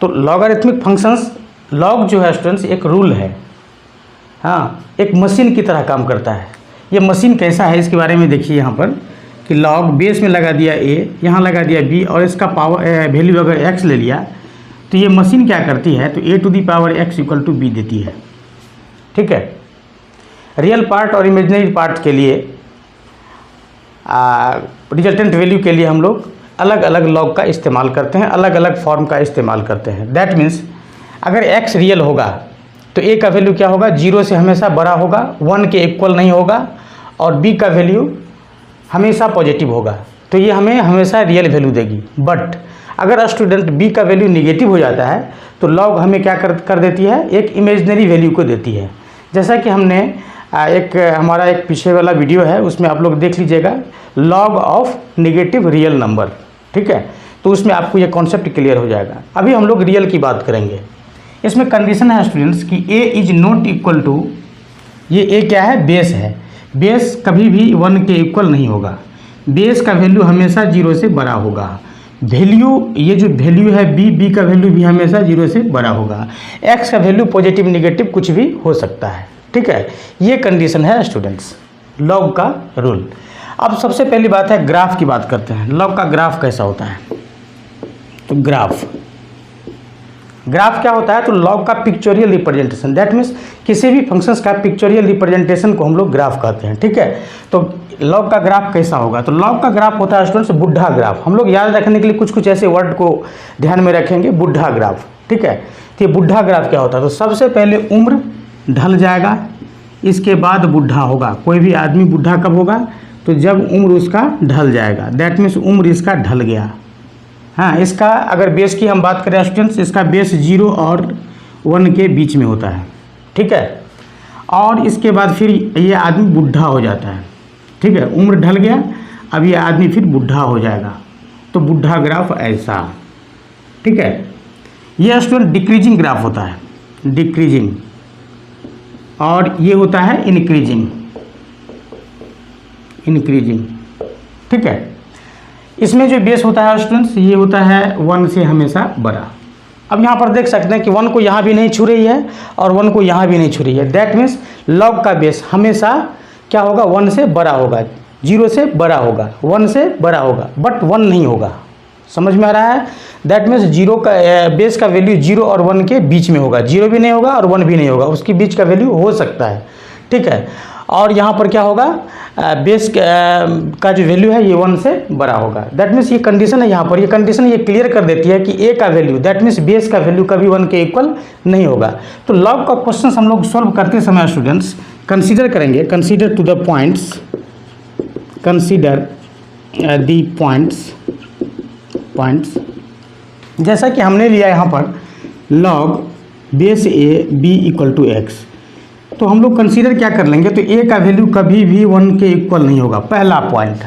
तो logarithmic functions, log जो है स्टूडेंट्स एक रूल है, हाँ, एक मशीन की तरह काम करता है। ये मशीन कैसा है इसके बारे में देखिए यहाँ पर कि लॉग बेस में लगा दिया a, यहाँ लगा दिया b और इसका पावर वैल्यू अगर x ले लिया तो ये मशीन क्या करती है, तो a to the power x equal to b देती है। ठीक है, रियल पार्ट और इमेजिनरी पार्ट के लिए रिजल्टेंट वैल्यू के लिए हम लोग अलग अलग लॉग का इस्तेमाल करते हैं, अलग अलग फॉर्म का इस्तेमाल करते हैं। दैट मीन्स अगर x रियल होगा तो a का वैल्यू क्या होगा, 0 से हमेशा बड़ा होगा, 1 के इक्वल नहीं होगा, और b का वैल्यू हमेशा पॉजिटिव होगा, तो ये हमें हमेशा रियल वैल्यू देगी। बट अगर स्टूडेंट b का वैल्यू निगेटिव हो जाता है तो लॉग हमें क्या कर देती है, एक इमेजिनरी वैल्यू को देती है। जैसा कि हमने हमारा एक पीछे वाला वीडियो है उसमें आप लोग देख लीजिएगा, log of negative real number. ठीक है, तो उसमें आपको ये कॉन्सेप्ट क्लियर हो जाएगा। अभी हम लोग रियल की बात करेंगे। इसमें कंडीशन है स्टूडेंट्स कि a is not equal to, ये a क्या है, बेस है, बेस कभी भी 1 के इक्वल नहीं होगा, बेस का वैल्यू हमेशा 0 से बड़ा होगा। वैल्यू, ये जो वैल्यू है b का वैल्यू भी हमेशा 0 से बड़ा होगा। x का वैल्यू पॉजिटिव निगेटिव कुछ भी हो सकता है। ठीक है, ये कंडीशन है स्टूडेंट्स लॉग का रूल। अब सबसे पहली बात है ग्राफ की बात करते हैं। लॉग का ग्राफ कैसा होता है, तो ग्राफ क्या होता है, तो लॉग का पिक्चोरियल रिप्रेजेंटेशन। दैट मीन्स किसी भी फंक्शंस का पिक्चोरियल रिप्रेजेंटेशन को हम लोग ग्राफ कहते हैं। ठीक है, तो लॉग का ग्राफ कैसा होगा, तो लॉग का ग्राफ होता है स्टूडेंट्स बुढ़ा ग्राफ। हम लोग याद रखने के लिए कुछ कुछ ऐसे वर्ड को ध्यान में रखेंगे, बुढ़ा ग्राफ। ठीक है, तो ये बुढ़ा ग्राफ क्या होता है, तो सबसे पहले उम्र ढल जाएगा, इसके बाद बुढ़ा होगा। कोई भी आदमी बुढ़ा कब होगा, तो जब उम्र उसका ढल जाएगा। दैट मीन्स उम्र इसका ढल गया। हाँ, इसका अगर बेस की हम बात करें स्टूडेंट्स, इसका बेस 0 और 1 के बीच में होता है। ठीक है, और इसके बाद फिर ये आदमी बुढ़ा हो जाता है। ठीक है, उम्र ढल गया, अब ये आदमी फिर बुढ़ा हो जाएगा, तो बुढ़ा ग्राफ ऐसा। ठीक है, ये स्टूडेंट डिक्रीजिंग ग्राफ होता है, डिक्रीजिंग, और ये होता है इंक्रीजिंग। ठीक है, इसमें जो बेस होता है स्टूडेंट्स ये होता है 1 से हमेशा बड़ा। अब यहाँ पर देख सकते हैं कि 1 को यहाँ भी नहीं छू रही है और 1 को यहाँ भी नहीं छू रही है। दैट मीन्स लॉग का बेस हमेशा क्या होगा, 1 से बड़ा होगा, 0 से बड़ा होगा, 1 से बड़ा होगा, बट 1 नहीं होगा। समझ में आ रहा है? दैट मीन्स 0 का बेस का वैल्यू 0 और 1 के बीच में होगा, 0 भी नहीं होगा और 1 भी नहीं होगा, उसके बीच का वैल्यू हो सकता है। ठीक है, और यहाँ पर क्या होगा, बेस का जो वैल्यू है ये 1 से बड़ा होगा। दैट मीन्स ये कंडीशन है, यहाँ पर ये कंडीशन ये क्लियर कर देती है कि a का वैल्यू, दैट मीन्स बेस का वैल्यू कभी 1 के इक्वल नहीं होगा। तो लॉग का क्वेश्चन हम लोग सॉल्व करते समय स्टूडेंट्स कंसीडर करेंगे, consider to the points, consider the points. जैसा कि हमने लिया यहाँ पर log base a b equal to x, तो हम लोग कंसीडर क्या कर लेंगे, तो a का वैल्यू कभी भी 1 के इक्वल नहीं होगा, पहला पॉइंट।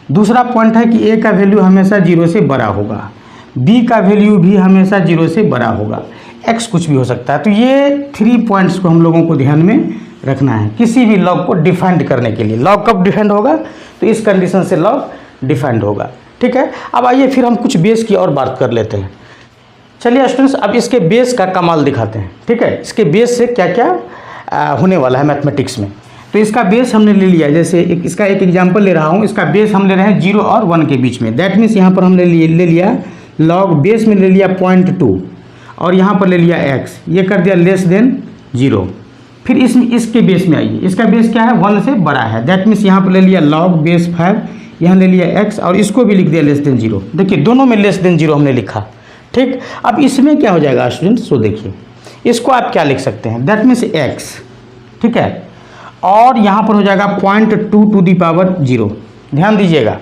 दूसरा पॉइंट है कि a का वैल्यू हमेशा 0 से बड़ा होगा, b का वैल्यू भी हमेशा 0 से बड़ा होगा, x कुछ भी हो सकता है। तो ये 3 पॉइंट्स को हम लोगों को ध्यान में रखना है किसी भी लॉग को डिफाइंड करने के लिए। लॉग कब डिफाइंड होगा, तो इस कंडीशन से लॉग डिफाइंड होगा। ठीक है, अब आइए फिर हम कुछ बेस की और बात कर लेते हैं। चलिए स्टूडेंट्स, अब इसके बेस का कमाल दिखाते हैं। ठीक है, इसके बेस से क्या क्या होने वाला है मैथमेटिक्स में। तो इसका बेस हमने ले लिया, जैसे इसका एक एग्जांपल ले रहा हूँ, इसका बेस हम ले रहे हैं 0 और 1 के बीच में। दैट मीन्स यहाँ पर हमने ले लिया लॉग बेस में ले लिया 0.2 और यहाँ पर ले लिया x, ये कर दिया लेस देन 0। फिर इसके बेस में आइए, इसका बेस क्या है, 1 से बड़ा है। दैट मीन्स यहाँ पर ले लिया लॉग बेस 5, यहाँ ले लिया x और इसको भी लिख दिया लेस देन 0। देखिए दोनों में लेस देन 0 हमने लिखा। ठीक, अब इसमें क्या हो जाएगा स्टूडेंट्स, तो देखिए इसको आप क्या लिख सकते हैं, दैट मीन्स x। ठीक है, और यहाँ पर हो जाएगा 0.2 टू दी पावर 0। ध्यान दीजिएगा,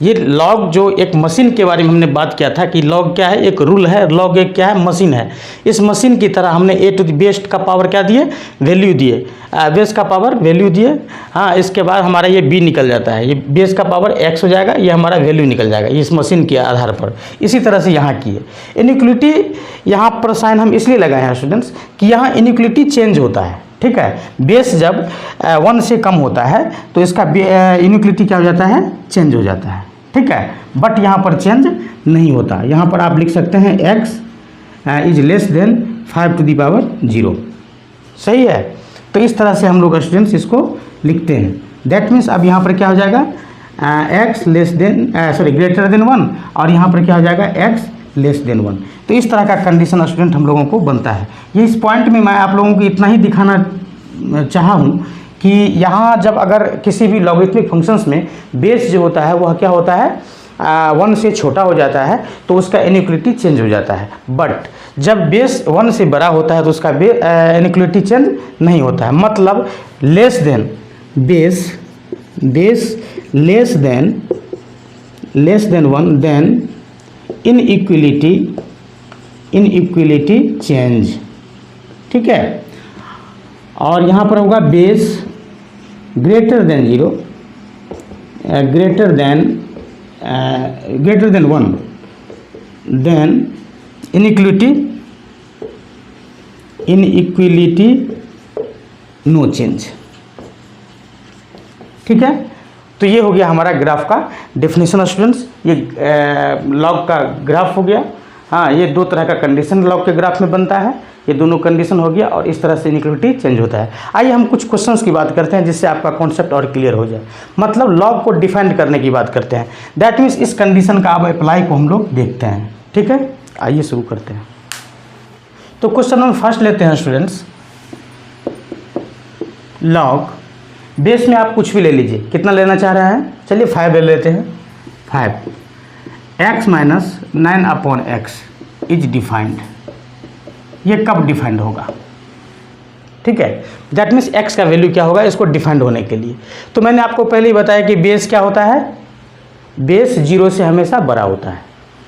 ये लॉग जो एक मशीन के बारे में हमने बात किया था कि लॉग क्या है, एक रूल है, लॉग एक क्या है, मशीन है। इस मशीन की तरह हमने a टू द बेस का पावर क्या दिए, वैल्यू दिए, बेस का पावर वैल्यू दिए। हाँ, इसके बाद हमारा ये b निकल जाता है, ये बेस का पावर x हो जाएगा, ये हमारा वैल्यू निकल जाएगा इस मशीन के आधार पर। इसी तरह से यहाँ की है इनइक्वलिटी, यहाँ पर साइन हम इसलिए लगाए हैं स्टूडेंट्स कि यहाँ इनइक्वलिटी चेंज होता है। ठीक है, बेस जब 1 से कम होता है तो इसका इनइक्वलिटी क्या हो जाता है, चेंज हो जाता है। ठीक है, बट यहाँ पर चेंज नहीं होता। यहाँ पर आप लिख सकते हैं x इज लेस देन 5⁻0। सही है। तो इस तरह से हम लोग स्टूडेंट्स इसको लिखते हैं। दैट मीन्स अब यहाँ पर क्या हो जाएगा, x less than greater than 1 और यहाँ पर क्या हो जाएगा x लेस देन 1। तो इस तरह का कंडीशन स्टूडेंट हम लोगों को बनता है। ये इस पॉइंट में मैं आप लोगों को इतना ही दिखाना चाहा हूँ कि यहाँ जब अगर किसी भी लॉगरिथमिक फंक्शंस में बेस जो होता है वह क्या होता है, 1 से छोटा हो जाता है तो उसका इनइक्वलिटी चेंज हो जाता है। बट जब बेस 1 से बड़ा होता है तो उसका इनइक्वलिटी चेंज नहीं होता है। मतलब less than base less than 1 then inequality change. ठीक है। और यहाँ पर होगा base greater than 0 greater than 1 then inequality no change. ठीक है। तो ये हो गया हमारा ग्राफ का डेफिनेशन स्टूडेंट्स। ये लॉग का ग्राफ हो गया। हाँ, ये दो तरह का कंडीशन लॉग के ग्राफ में बनता है। ये दोनों कंडीशन हो गया और इस तरह से इनइक्वलिटी चेंज होता है। आइए हम कुछ क्वेश्चंस की बात करते हैं जिससे आपका कॉन्सेप्ट और क्लियर हो जाए। मतलब लॉग को डिफाइन करने की बात करते हैं। दैट मीन्स इस कंडीशन का अब अप्लाई को हम लोग देखते हैं। ठीक है, आइए शुरू करते हैं। तो क्वेश्चन नंबर फर्स्ट लेते हैं स्टूडेंट्स। लॉग बेस में आप कुछ भी ले लीजिए। कितना लेना चाह रहे हैं, चलिए 5 ले लेते हैं। 5 x minus 9/x is defined. ये कब डिफाइंड होगा? ठीक है, दैट मीन्स x का वैल्यू क्या होगा इसको डिफाइंड होने के लिए। तो मैंने आपको पहले ही बताया कि बेस क्या होता है, बेस 0 से हमेशा बड़ा होता है।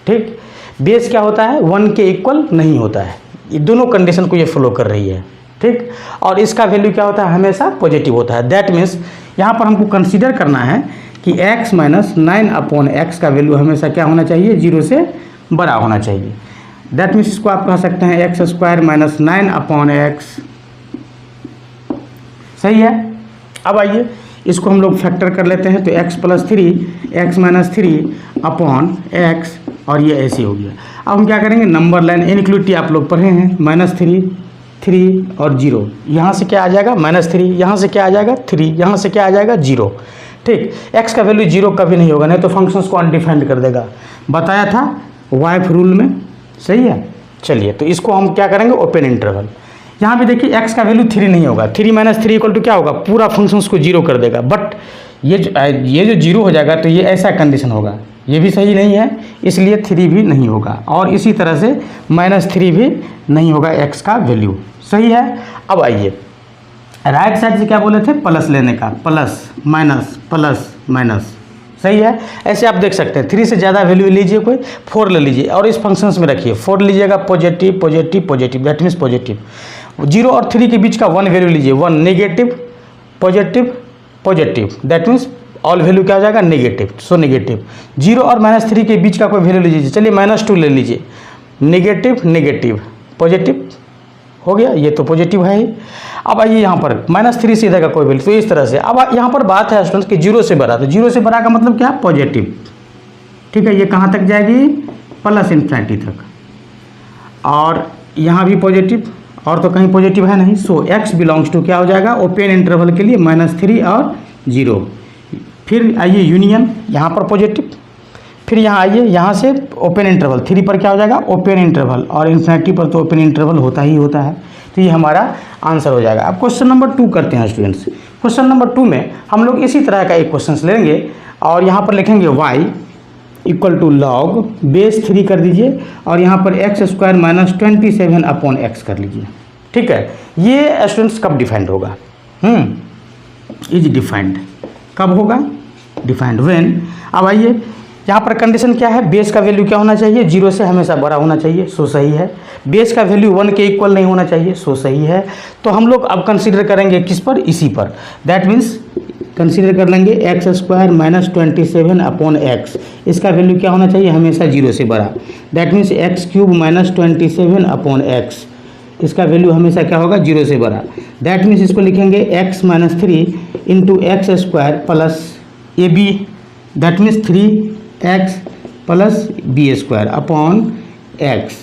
ठीक, बेस क्या होता है, 1 के इक्वल नहीं होता है। ये दोनों कंडीशन को ये फॉलो कर रही है। ठीक, और इसका वैल्यू क्या होता है, हमेशा पॉजिटिव होता है। दैट मीन्स यहाँ पर हमको कंसीडर करना है कि x माइनस 9/x का वैल्यू हमेशा क्या होना चाहिए, 0 से बड़ा होना चाहिए। दैट मीन्स इसको आप कह सकते हैं x² माइनस 9/x। सही है। अब आइए इसको हम लोग फैक्टर कर लेते हैं। तो x + 3 x माइनस 3/x और ये ऐसे हो गया। अब हम क्या करेंगे, नंबर लाइन इनइक्वलिटी आप लोग पढ़े हैं, -3 और 0। यहाँ से क्या आ जाएगा, -3, यहाँ से क्या आ जाएगा 3, यहाँ से क्या आ जाएगा 0। ठीक, x का वैल्यू 0 कभी नहीं होगा, नहीं तो फंक्शंस को अनडिफाइंड कर देगा। बताया था वाइफ रूल में। सही है। चलिए तो इसको हम क्या करेंगे, ओपन इंटरवल। यहाँ पे देखिए x का वैल्यू 3 नहीं होगा। 3 - 3 = क्या होगा, पूरा फंक्शंस को 0 कर देगा। बट ये जो 0 हो जाएगा तो ये ऐसा कंडीशन होगा, ये भी सही नहीं है, इसलिए 3 भी नहीं होगा। और इसी तरह से -3 भी नहीं होगा x का वैल्यू। सही है। अब आइए राइट साइड से क्या बोले थे, प्लस लेने का, प्लस माइनस। सही है। ऐसे आप देख सकते हैं 3 से ज़्यादा वैल्यू लीजिए, कोई 4 ले लीजिए और इस फंक्शंस में रखिए। 4 लीजिएगा पॉजिटिव, दैट मीन्स पॉजिटिव। 0 और 3 के बीच का 1 वैल्यू लीजिए, 1 negative, positive, that means all value क्या हो जाएगा, नेगेटिव। So negative. 0 और -3 के बीच का कोई वैल्यू लीजिए, चलिए -2 ले लीजिए, नेगेटिव, पॉजिटिव हो गया, ये तो पॉजिटिव है ही। अब आइए यहाँ पर -3 से इधर का कोई वैल्यू, तो इस तरह से। अब यहाँ पर बात है स्टूडेंट्स कि 0 से बड़ा, तो 0 से बड़ा का मतलब क्या, पॉजिटिव। ठीक है, ये कहाँ तक जाएगी, +∞ तक। और यहाँ भी पॉजिटिव, और तो कहीं पॉजिटिव है नहीं। सो x बिलोंग्स टू क्या हो जाएगा, ओपन इंटरवल के लिए -3 और 0। फिर आइए यूनियन, यहाँ पर पॉजिटिव। फिर यहाँ आइए, यहाँ से ओपन इंटरवल, 3 पर क्या हो जाएगा, ओपन इंटरवल, और इन्फिनिटी पर तो ओपन इंटरवल होता ही होता है। तो ये हमारा आंसर हो जाएगा। अब क्वेश्चन नंबर 2 करते हैं स्टूडेंट्स। क्वेश्चन नंबर 2 में हम लोग इसी तरह का एक क्वेश्चन लेंगे और यहाँ पर लिखेंगे y = log बेस 3 कर दीजिए और यहाँ पर x² माइनस 27/x कर लीजिए। ठीक है, ये स्टूडेंट्स कब डिफाइंड होगा, इज डिफाइंड कब होगा, डिफाइंड व्हेन। अब आइए यहाँ पर कंडीशन क्या है, बेस का वैल्यू क्या होना चाहिए, 0 से हमेशा बड़ा होना चाहिए। सो सही है। बेस का वैल्यू 1 के इक्वल नहीं होना चाहिए। सो सही है। तो हम लोग अब कंसीडर करेंगे किस पर, इसी पर। दैट मीन्स कंसीडर कर लेंगे x² माइनस 27/x। इसका वैल्यू क्या होना चाहिए, हमेशा 0 से बड़ा। That means x³ minus 27/x। इसका वैल्यू हमेशा क्या होगा, 0 से बड़ा। दैट मीन्स इसको लिखेंगे x - 3 × x² plus ab, that means 3x + b² upon x।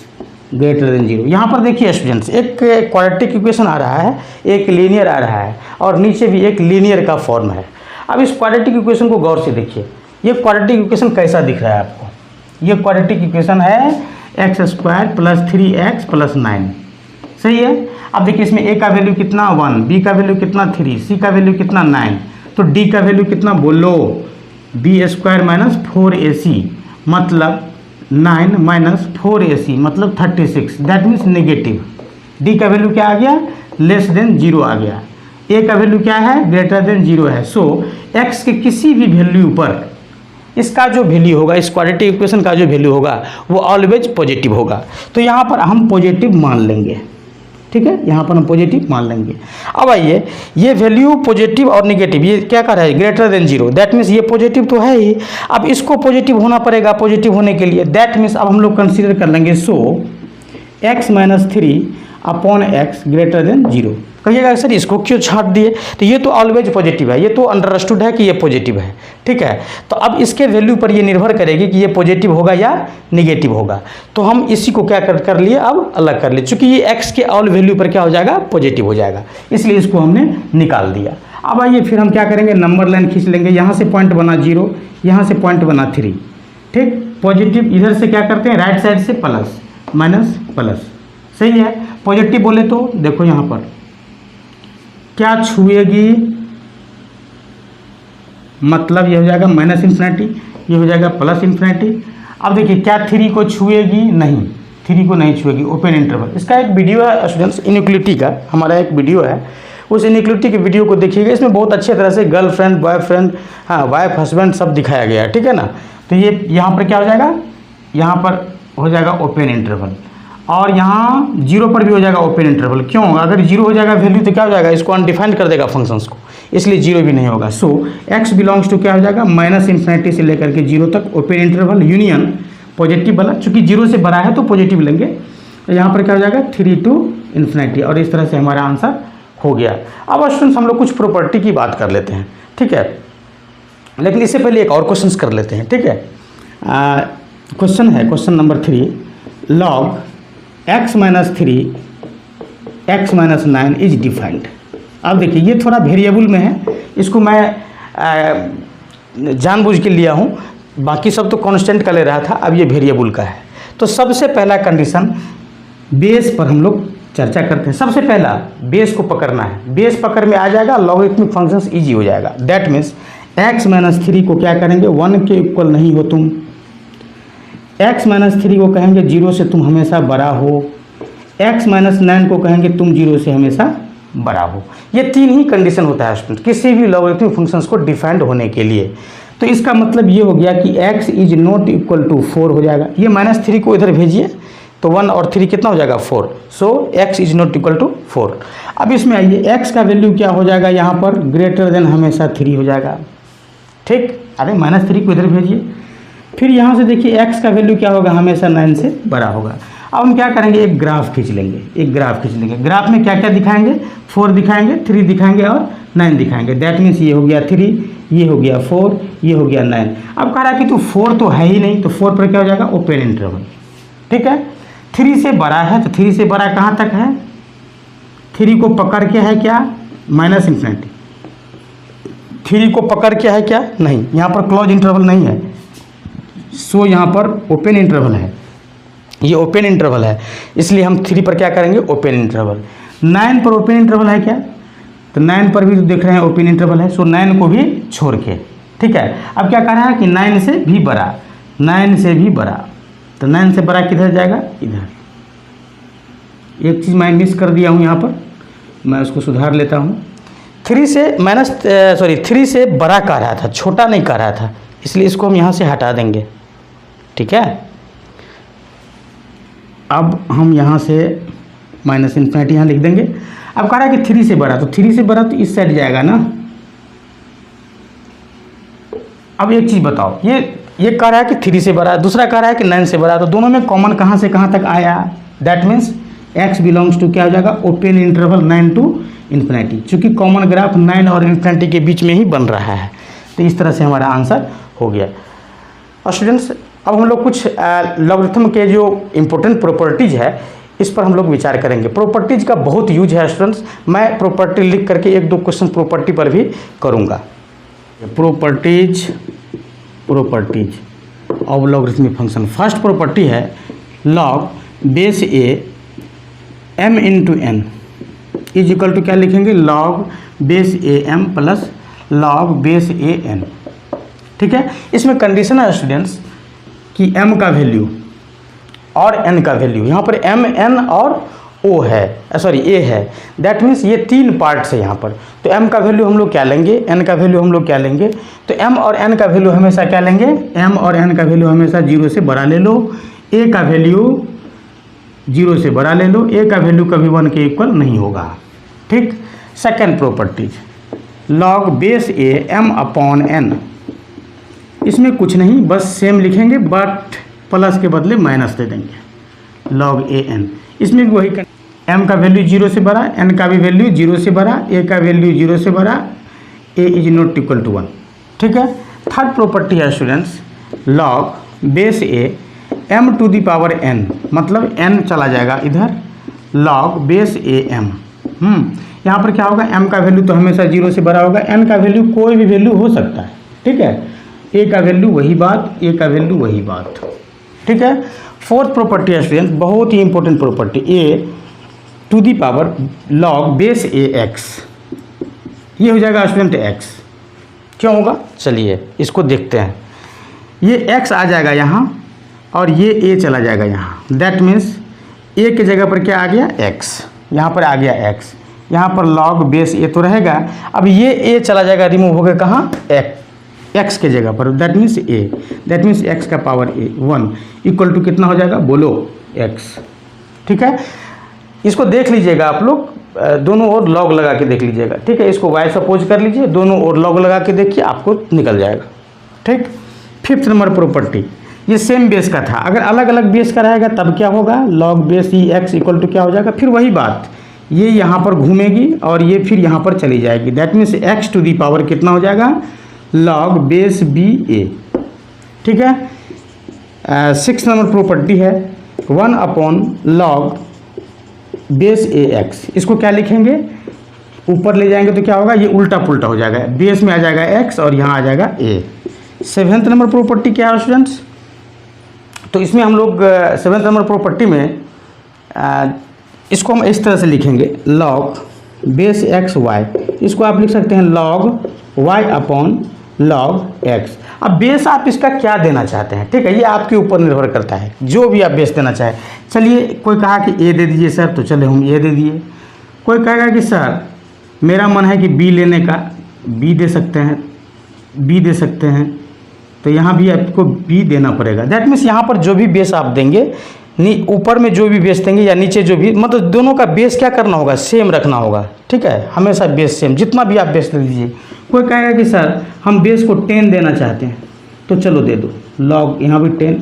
Greater than 0। यहाँ पर देखिए स्टूडेंट्स, एक क्वाड्रेटिक इक्वेशन आ रहा है, एक लीनियर आ रहा है और नीचे भी एक लीनियर का फॉर्म है। अब इस क्वाड्रेटिक इक्वेशन को गौर से देखिए, ये क्वाड्रेटिक इक्वेशन कैसा दिख रहा है आपको? ये क्वाड्रेटिक इक्वेशन है x² + 3x + 9, सही है। अब देखिए इसमें a का वैल्यू कितना 1, b का वैल्यू कितना 3, c का वैल्यू कितना 9, तो d का वैल्यू कितना बोलो, b² - 4ac मतलब 9 - 4ac मतलब 36, दैट मीन्स नेगेटिव। d का वैल्यू क्या आ गया, लेस देन 0 आ गया। a का वैल्यू क्या है, ग्रेटर देन 0 है। सो x के किसी भी वैल्यू पर इसका जो वैल्यू होगा, इस क्वाड्रेटिक इक्वेशन का जो वैल्यू होगा वो ऑलवेज पॉजिटिव होगा। तो यहाँ पर हम पॉजिटिव मान लेंगे, ठीक है, यहाँ पर हम पॉजिटिव मान लेंगे। अब आइए, ये वैल्यू पॉजिटिव और नेगेटिव ये क्या कर रहा है, ग्रेटर देन 0, दैट मीन्स ये पॉजिटिव तो है ही। अब इसको पॉजिटिव होना पड़ेगा, पॉजिटिव होने के लिए दैट मीन्स अब हम लोग कंसीडर कर लेंगे सो x - 3/x ग्रेटर देन 0। कहिएगा सर इसको क्यों छांट दिए, तो ये तो ऑलवेज पॉजिटिव है, ये तो अंडरस्टूड है कि ये पॉजिटिव है, ठीक है। तो अब इसके वैल्यू पर ये निर्भर करेगी कि ये पॉजिटिव होगा या नेगेटिव होगा। तो हम इसी को क्या कर लिए, अब अलग कर लिए, चूंकि ये x के ऑल वैल्यू पर क्या हो जाएगा, पॉजिटिव हो जाएगा, इसलिए इसको हमने निकाल दिया। अब आइए फिर हम क्या करेंगे, नंबर लाइन खींच लेंगे, यहाँ से पॉइंट बना 0, यहाँ से पॉइंट बना 3, ठीक। पॉजिटिव इधर से क्या करते हैं, राइट साइड से प्लस माइनस प्लस, सही है। पॉजिटिव बोले तो देखो यहाँ पर क्या छुएगी, मतलब ये हो जाएगा -∞, ये हो जाएगा +∞। अब देखिए क्या 3 को छुएगी, नहीं 3 को नहीं छुएगी, ओपन इंटरवल। इसका एक वीडियो है स्टूडेंट्स, इनइक्वालिटी का हमारा एक वीडियो है, उस इनइक्वालिटी के वीडियो को देखिएगा, इसमें बहुत अच्छे तरह से गर्लफ्रेंड बॉयफ्रेंड, हाँ वाइफ हस्बैंड सब दिखाया गया है, ठीक है ना। तो ये यहाँ पर क्या हो जाएगा, यहाँ पर हो जाएगा ओपन इंटरवल और यहाँ 0 पर भी हो जाएगा ओपन इंटरवल। क्यों, अगर 0 हो जाएगा वैल्यू तो क्या हो जाएगा, इसको अनडिफाइंड कर देगा फंक्शंस को, इसलिए 0 भी नहीं होगा। सो x बिलोंग्स टू क्या हो जाएगा, -∞ से लेकर के 0 तक ओपन इंटरवल यूनियन पॉजिटिव वाला, चूंकि 0 से बड़ा है तो पॉजिटिव लेंगे। तो यहाँ पर क्या हो जाएगा 3 to ∞, और इस तरह से हमारा आंसर हो गया। अब स्टूडेंट्स हम लोग कुछ प्रॉपर्टी की बात कर लेते हैं, ठीक है, लेकिन इससे पहले एक और क्वेश्चन कर लेते हैं, ठीक है। क्वेश्चन है question number 3, log x - 3 x - 9 is defined. अब देखिए ये थोड़ा वेरिएबल में है, इसको मैं जानबूझ के लिया हूँ, बाकी सब तो कांस्टेंट का ले रहा था, अब ये वेरिएबल का है। तो सबसे पहला कंडीशन बेस पर हम लोग चर्चा करते हैं। सबसे पहला बेस को पकड़ना है, बेस पकड़ में आ जाएगा लॉगरिथमिक फंक्शंस इजी हो जाएगा। दैट मीन्स x - 3 को क्या करेंगे, 1 के इक्वल नहीं हो तुम, x - 3 को कहेंगे 0 से तुम हमेशा बड़ा हो, x - 9 को कहेंगे तुम 0 से हमेशा बड़ा हो। ये 3 ही कंडीशन होता है स्टूडेंट किसी भी लॉगरिथमिक फंक्शंस को डिफाइंड होने के लिए। तो इसका मतलब ये हो गया कि x is not equal to 4 हो जाएगा। ये -3 को इधर भेजिए तो 1 और 3 कितना हो जाएगा 4। So x is not equal to 4। अब इसमें आइए x का वैल्यू क्या हो जाएगा, यहाँ पर ग्रेटर देन हमेशा 3 हो जाएगा, ठीक। अरे -3 को इधर भेजिए, फिर यहाँ से देखिए x का वैल्यू क्या होगा, हमेशा 9 से बड़ा होगा। अब हम क्या करेंगे, एक ग्राफ खींच लेंगे, एक ग्राफ खींच लेंगे। ग्राफ में क्या क्या दिखाएंगे, 4 दिखाएंगे, 3 दिखाएंगे और 9 दिखाएंगे। दैट मीन्स ये हो गया 3, ये हो गया 4, ये हो गया 9। अब कह रहा है कि तो 4 तो है ही नहीं, तो 4 पर क्या हो जाएगा ओपन इंटरवल, ठीक है। 3 से बड़ा है, तो 3 से बड़ा कहाँ तक है, 3 को पकड़ के है क्या, -∞। 3 को पकड़ के है क्या, नहीं, यहाँ पर क्लोज इंटरवल नहीं है। सो यहाँ पर ओपन इंटरवल है, ये ओपन इंटरवल है, इसलिए हम 3 पर क्या करेंगे ओपन इंटरवल। 9 पर ओपन इंटरवल है क्या, तो 9 पर भी तो देख रहे हैं ओपन इंटरवल है। सो 9 को भी छोड़ के, ठीक है। अब क्या कह रहा है कि 9 से भी बड़ा, 9 से भी बड़ा, तो 9 से बड़ा किधर जाएगा, इधर। एक चीज़ मैं मिस कर दिया हूँ यहाँ पर, मैं उसको सुधार लेता हूँ। 3 से बड़ा कह रहा था, छोटा नहीं कह रहा था, इसलिए इसको हम यहाँ से हटा देंगे, ठीक है। अब हम यहाँ से -∞ यहाँ लिख देंगे। अब कह रहा है कि 3 से बड़ा, तो 3 से बड़ा तो इस साइड जाएगा ना। अब एक चीज़ बताओ, ये कह रहा है कि 3 से बड़ा, दूसरा कह रहा है कि 9 से बड़ा, तो दोनों में कॉमन कहाँ से कहाँ तक आया। That means x belongs to क्या हो जाएगा, ओपन इंटरवल 9 to ∞। चूँकि कॉमन ग्राफ 9 और ∞ के बीच में ही बन रहा है, तो इस तरह से हमारा आंसर हो गया। और स्टूडेंट्स अब हम लोग कुछ लॉगरिथम के जो इम्पोर्टेंट प्रॉपर्टीज है इस पर हम लोग विचार करेंगे। प्रॉपर्टीज का बहुत यूज है स्टूडेंट्स, मैं प्रॉपर्टी लिख करके एक दो क्वेश्चन प्रॉपर्टी पर भी करूँगा। Properties of logarithmic function. First property है log base a m into n is equal to क्या लिखेंगे, log base a m plus log base a n. ठीक है, इसमें कंडीशन है स्टूडेंट्स कि m का वैल्यू और n का वैल्यू, यहाँ पर m n और o है, सॉरी a है, दैट मीन्स ये तीन पार्ट्स है यहाँ पर। तो m का वैल्यू हम लोग क्या लेंगे, n का वैल्यू हम लोग क्या लेंगे, तो m और n का वैल्यू हमेशा क्या लेंगे, m और n का वैल्यू हमेशा 0 से बड़ा ले लो, a का वैल्यू 0 से बड़ा ले लो, a का वैल्यू कभी 1 के इक्वल नहीं होगा। ठीक, second properties log base a m upon n, इसमें कुछ नहीं, बस सेम लिखेंगे बट प्लस के बदले माइनस दे देंगे, लॉग ए एन। इसमें भी वही m का वैल्यू 0 से बड़ा, n का भी वैल्यू 0 से बड़ा, a का वैल्यू 0 से बड़ा, a is not equal to 1। ठीक है, थर्ड प्रॉपर्टी है students log base a m to the power n, मतलब n चला जाएगा इधर, लॉग बेस ए m। यहाँ पर क्या होगा, m का वैल्यू तो हमेशा 0 से बड़ा होगा, n का वैल्यू कोई भी वैल्यू हो सकता है। ठीक है, a का वैल्यू वही बात, a का वैल्यू वही बात। ठीक है, फोर्थ प्रॉपर्टी है स्टूडेंट, बहुत ही important property, a to the power log base a x, ये हो जाएगा स्टूडेंट x। क्यों होगा, चलिए इसको देखते हैं। ये x आ जाएगा यहाँ और ये a चला जाएगा यहाँ, दैट मीन्स a की जगह पर क्या आ गया, x, यहाँ पर आ गया x, यहाँ पर लॉग बेस a तो रहेगा। अब ये a चला जाएगा, रिमूव हो गया कहाँ, x के जगह पर, that means a, that means x का पावर a 1 इक्वल टू कितना हो जाएगा, बोलो x। ठीक है, इसको देख लीजिएगा आप लोग, दोनों ओर लॉग लगा के देख लीजिएगा। ठीक है, इसको y सपोज कर लीजिए, दोनों ओर लॉग लगा के देखिए, आपको निकल जाएगा। ठीक, फिफ्थ नंबर प्रॉपर्टी, ये सेम बेस का था, अगर अलग अलग बेस का रहेगा तब क्या होगा, log base e x equal to क्या हो जाएगा, फिर वही बात, ये यहाँ पर घूमेगी और ये फिर यहाँ पर चली जाएगी, that means x to the power कितना हो जाएगा, लॉग बेस बी ए। ठीक है, सिक्स नंबर प्रॉपर्टी है 1 upon log base a x, इसको क्या लिखेंगे, ऊपर ले जाएंगे तो क्या होगा, ये उल्टा पुल्टा हो जाएगा, बेस में आ जाएगा x और यहाँ आ जाएगा a। सेवेंथ नंबर प्रॉपर्टी क्या है स्टूडेंट्स, तो इसमें हम लोग सेवेंथ नंबर प्रॉपर्टी में इसको हम इस तरह से लिखेंगे, लॉग बेस एक्स वाई, इसको आप लिख सकते हैं log y upon log x। अब बेस आप इसका क्या देना चाहते हैं, ठीक है, ये आपके ऊपर निर्भर करता है, जो भी आप बेस देना चाहें। चलिए, कोई कहा कि a दे दीजिए सर, तो चले हम a दे दिए। कोई कहेगा कि सर मेरा मन है कि b लेने का, b दे सकते हैं, b दे सकते हैं, तो यहाँ भी आपको b देना पड़ेगा। दैट मीन्स यहाँ पर जो भी बेस आप देंगे, ऊपर में जो भी बेस देंगे या नीचे जो भी, मतलब दोनों का बेस क्या करना होगा, सेम रखना होगा। ठीक है, हमेशा बेस सेम, जितना भी आप बेस दे दीजिए। कोई कहेगा कि सर हम बेस को 10 देना चाहते हैं, तो चलो दे दो, लॉग यहाँ भी 10।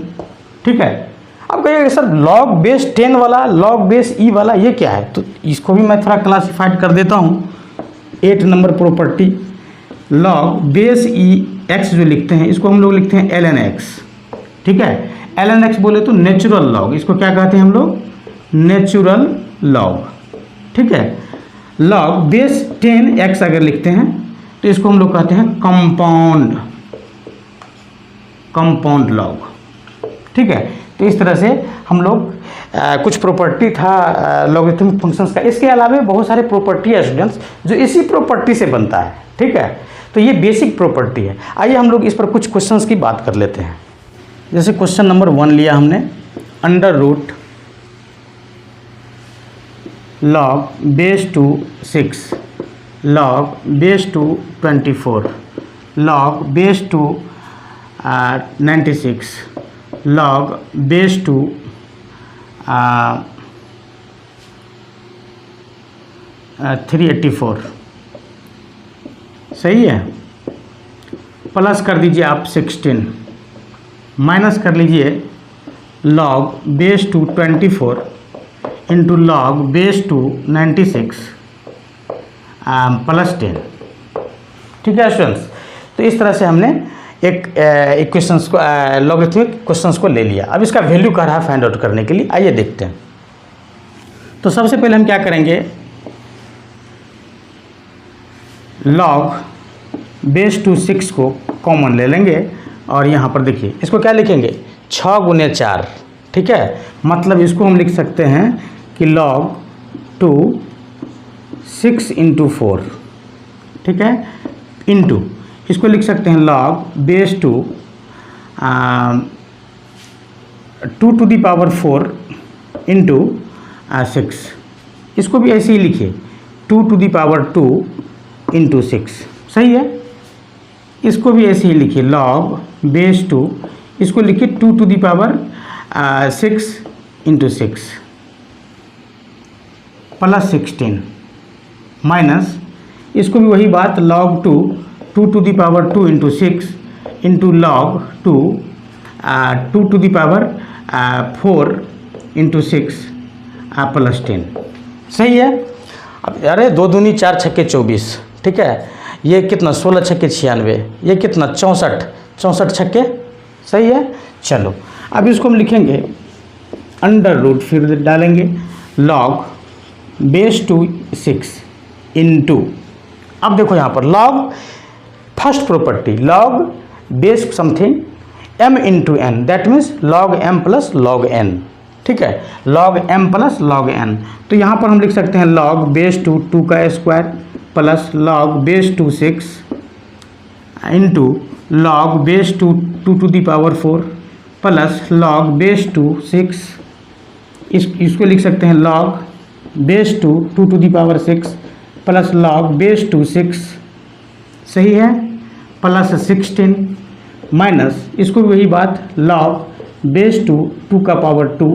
ठीक है, अब कहिएगा कि सर लॉग बेस 10 वाला, लॉग बेस ई वाला, ये क्या है, तो इसको भी मैं थोड़ा क्लासीफाइड कर देता हूँ। 8 number property log base e x जो लिखते हैं, इसको हम लोग लिखते हैं एल एन एक्स। ठीक है, एल एन एक्स बोले तो नेचुरल लॉग, इसको क्या कहते हैं हम लोग, नेचुरल लॉग। ठीक है, लॉग बेस 10 एक्स अगर लिखते हैं तो इसको हम लोग कहते हैं कंपाउंड लॉग। ठीक है, तो इस तरह से हम लोग कुछ प्रॉपर्टी था लॉगरिथमिक फंक्शंस का। इसके अलावा बहुत सारे प्रॉपर्टी है स्टूडेंट्स जो इसी प्रॉपर्टी से बनता है। ठीक है, तो ये बेसिक प्रॉपर्टी है। आइए हम लोग इस पर कुछ क्वेश्चंस की बात कर लेते हैं। जैसे क्वेश्चन नंबर 1 लिया हमने, under root log base two 6 log base two 24 log base two 96 log base two 384। सही है, प्लस कर दीजिए आप 16, माइनस कर लीजिए log base two 24 into log base two 96 plus 10। ठीक है स्टूडेंट्स, तो इस तरह से हमने एक इक्वेशंस को लॉगरिथमिक क्वेश्चंस को ले लिया। अब इसका वैल्यू कह रहा है फाइंड आउट करने के लिए, आइए देखते हैं। तो सबसे पहले हम क्या करेंगे, लॉग बेस टू 6 को कॉमन ले लेंगे और यहाँ पर देखिए इसको क्या लिखेंगे 6 गुने 4, ठीक है। मतलब इसको हम लिख सकते हैं कि लॉग टू 6 इंटू 4, ठीक है, इंटू इसको लिख सकते हैं log base two 2 to the power 4 into 6। इसको भी ऐसे ही लिखिए 2 टू द पावर 2 इंटू 6, सही है। इसको भी ऐसे ही लिखिए लॉग बेस टू, इसको लिखिए 2 to the power 6 into 6 plus 16 minus इसको भी वही बात log 2 to the power 2 into 6 into log 2 to the power 4 into 6 plus 10, सही है। अब अरे 2 दूनी 4 छक्के 24, ठीक है। ये कितना 16 छक्के 96, ये कितना 64 छक्के, सही है। चलो अब इसको हम लिखेंगे अंडर रूट, फिर डालेंगे लॉग बेस टू 6 इंटू, अब देखो यहाँ पर log first property log base something m into n, that means log m plus log n, ठीक है, log m plus log n। तो यहाँ पर हम लिख सकते हैं लॉग बेस टू 2 का square plus log base two 6 into log base two 2 to the power 4 plus log base two 6, इसको लिख सकते हैं log base two 2 to the power 6 plus log base two 6, सही है, प्लस 16 माइनस इसको भी वही बात लॉग बेस टू 2 का power 2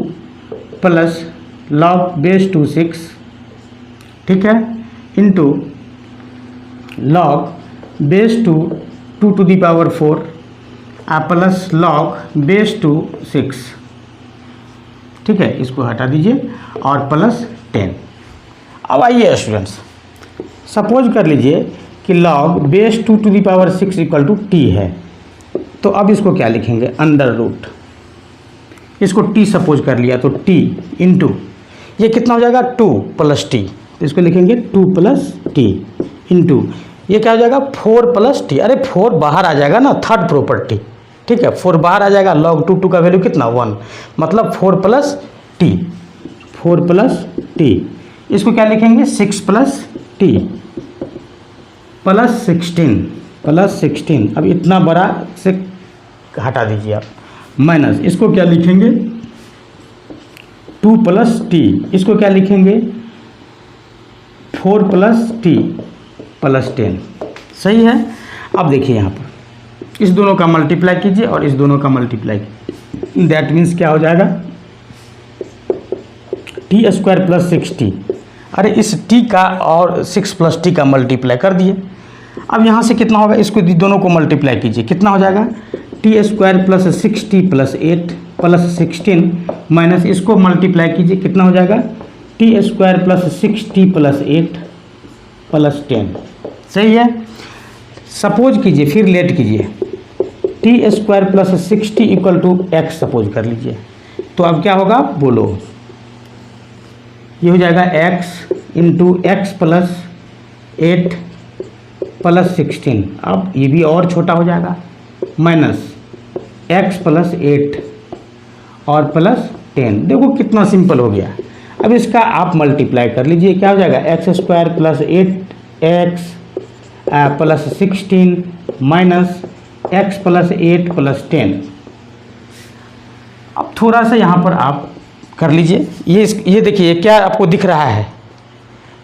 plus log base two 6, ठीक है, into log base two 2 to the power 4 plus log base two 6, ठीक है, इसको हटा दीजिए और प्लस 10। अब आइए स्टूडेंट्स, सपोज कर लीजिए कि log base 2 to the power 6 equal to t है, तो अब इसको क्या लिखेंगे अंडर रूट, इसको टी सपोज कर लिया तो टी इंटू ये कितना हो जाएगा 2 प्लस टी, तो इसको लिखेंगे 2 प्लस टी इंटू ये क्या हो जाएगा 4 प्लस टी, अरे 4 बाहर आ जाएगा ना, थर्ड प्रॉपर्टी, ठीक है, 4 बाहर आ जाएगा, लॉग 2 का वैल्यू कितना 1, मतलब 4 प्लस टी, 4 प्लस टी, इसको क्या लिखेंगे 6 प्लस टी प्लस 16, अब इतना बड़ा से हटा दीजिए आप, माइनस इसको क्या लिखेंगे 2 प्लस टी, इसको क्या लिखेंगे 4 प्लस टी प्लस 10, सही है। अब देखिए यहाँ पर इस दोनों का मल्टीप्लाई कीजिए और इस दोनों का मल्टीप्लाई कीजिए, दैट मीन्स क्या हो जाएगा टी स्क्वायर प्लस 6t, अरे इस t का और 6 प्लस टी का मल्टीप्लाई कर दिए। अब यहाँ से कितना होगा, इसको दोनों को मल्टीप्लाई कीजिए, कितना हो जाएगा t square plus 6t plus 8 plus 16 minus इसको मल्टीप्लाई कीजिए, कितना हो जाएगा t square plus 6t plus 8 plus 10, सही है। सपोज कीजिए फिर लेट कीजिए t square plus 6t equal to x suppose कर लीजिए, तो अब क्या होगा बोलो, ये हो जाएगा x into x plus 8 plus 16, अब ये भी और छोटा हो जाएगा माइनस x प्लस 8 और प्लस 10, देखो कितना सिंपल हो गया। अब इसका आप मल्टीप्लाई कर लीजिए, क्या हो जाएगा x square plus 8x plus 16 minus x plus 8 plus 10। अब थोड़ा सा यहाँ पर आप कर लीजिए, ये देखिए क्या आपको दिख रहा है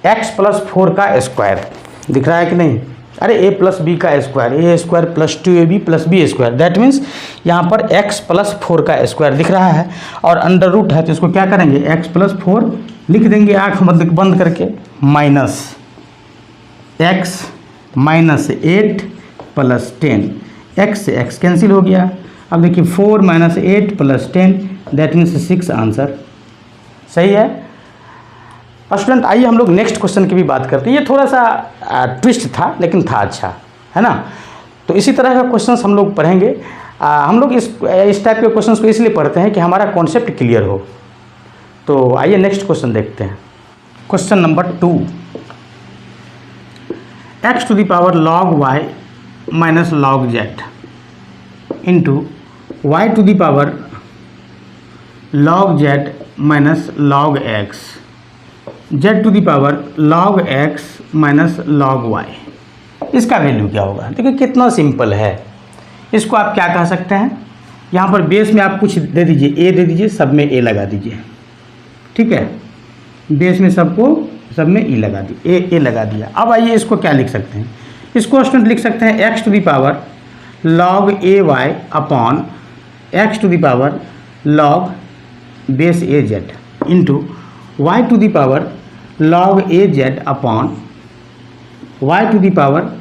x प्लस 4 का स्क्वायर दिख रहा है कि नहीं, अरे a प्लस बी का square, a square plus 2ab plus b square, that means यहाँ पर x प्लस 4 का स्क्वायर दिख रहा है और अंडर रूट है, तो इसको क्या करेंगे x प्लस 4 लिख देंगे आँख बंद करके, minus x minus 8 plus 10, x से x कैंसिल हो गया। अब देखिए 4 minus 8 plus 10, that means 6 answer, सही है। स्टूडेंट आइए हम लोग नेक्स्ट क्वेश्चन की भी बात करते हैं, ये थोड़ा सा ट्विस्ट था लेकिन था अच्छा, है ना। तो इसी तरह का क्वेश्चंस हम लोग पढ़ेंगे। हम लोग इस टाइप के क्वेश्चंस को इसलिए पढ़ते हैं कि हमारा कॉन्सेप्ट क्लियर हो। तो आइए नेक्स्ट क्वेश्चन देखते हैं। Question number 2, x to the power log y minus log z into y to the power log z minus log x, z to the power log x minus log y, इसका value क्या होगा। देखिए कितना simple है। इसको आप क्या कह सकते हैं, यहाँ पर बेस में आप कुछ दे दीजिए, a दे दीजिए, सब में a लगा दीजिए, ठीक है। बेस में सब में e लगा दी, a लगा दिया। अब आइए इसको क्या लिख सकते हैं, इसको स्टूडेंट लिख सकते हैं x to the power log a y upon x to the power log base a z into y to the power log a z upon y to the power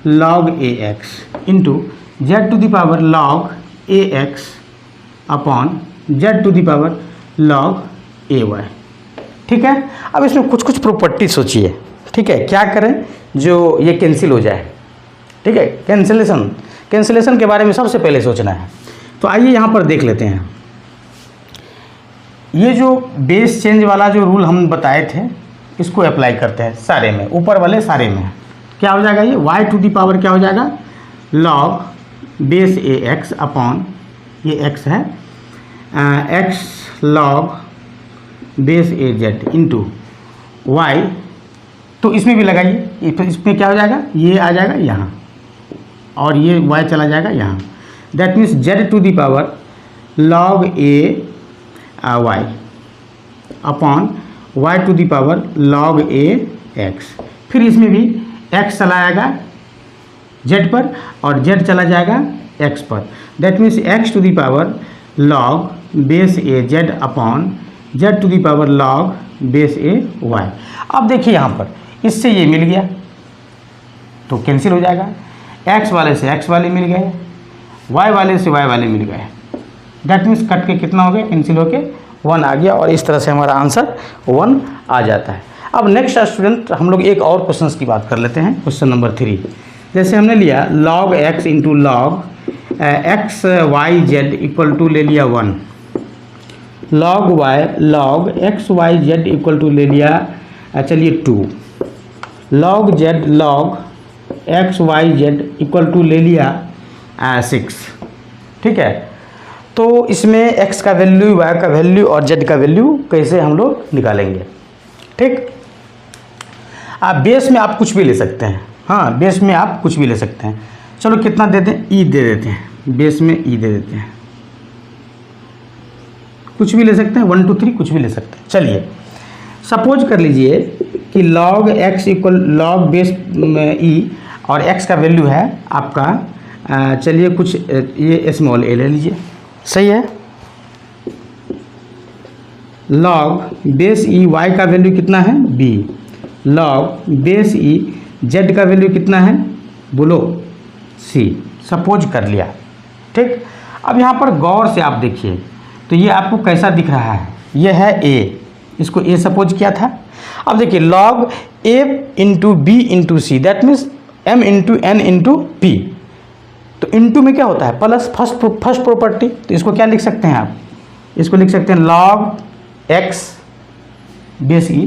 log a x into z to the power log a x upon z to the power log a y, ठीक है। अब इसमें कुछ कुछ property सोचिए, ठीक है, क्या करें जो ये कैंसिल हो जाए, ठीक है। कैंसिलेशन के बारे में सबसे पहले सोचना है। तो आइए यहाँ पर देख लेते हैं, ये जो बेस चेंज वाला जो रूल हम बताए थे इसको अप्लाई करते हैं सारे में, ऊपर वाले सारे में। क्या हो जाएगा, ये y टू दी पावर क्या हो जाएगा log base a x upon, ये x है, x log बेस ए जेड इंटू वाई, तो इसमें भी लगाइए, इसमें क्या हो जाएगा, ये आ जाएगा यहाँ और ये y चला जाएगा यहाँ। That means z to the power log a y upon y to the power log a x, फिर इसमें भी x चला जाएगा z पर और z चला जाएगा x पर। That means x to the power log base a z upon z to the power log base a y। अब देखिए यहाँ पर इससे ये मिल गया तो कैंसिल हो जाएगा, x वाले से x वाले मिल गए, y वाले से y वाले मिल गए। दैट मीन्स कट के कितना हो गया, कैंसिल होके 1 आ गया और इस तरह से हमारा आंसर 1 आ जाता है। अब नेक्स्ट स्टूडेंट हम लोग एक और क्वेश्चन की बात कर लेते हैं, क्वेश्चन नंबर 3। जैसे हमने लिया log x into log x y z equal to ले लिया 1, log y log x y z equal to ले लिया चलिए 2, log z log x y z equal to ले लिया 6, ठीक है। तो इसमें x का वैल्यू, y का वैल्यू और z का वैल्यू कैसे हम लोग निकालेंगे, ठीक। आप बेस में आप कुछ भी ले सकते हैं, हाँ बेस में आप कुछ भी ले सकते हैं। चलो कितना देते हैं, e दे देते हैं, बेस में e दे देते हैं, कुछ भी ले सकते हैं, 1 2 3 कुछ भी ले सकते हैं। चलिए सपोज कर लीजिए कि log x equal log base e और x का वैल्यू है आपका चलिए कुछ ये स्मॉल a ले लीजिए, सही है। log बेस e y का वैल्यू कितना है b, log base e z का वैल्यू कितना है बोलो c, सपोज कर लिया, ठीक। अब यहाँ पर गौर से आप देखिए तो ये आपको कैसा दिख रहा है, ये है a, इसको a सपोज किया था। अब देखिए log a into b into c, that means m into n into p, तो इंटू में क्या होता है प्लस फर्स्ट प्रॉपर्टी, तो इसको क्या लिख सकते हैं आप, इसको लिख सकते हैं log x base e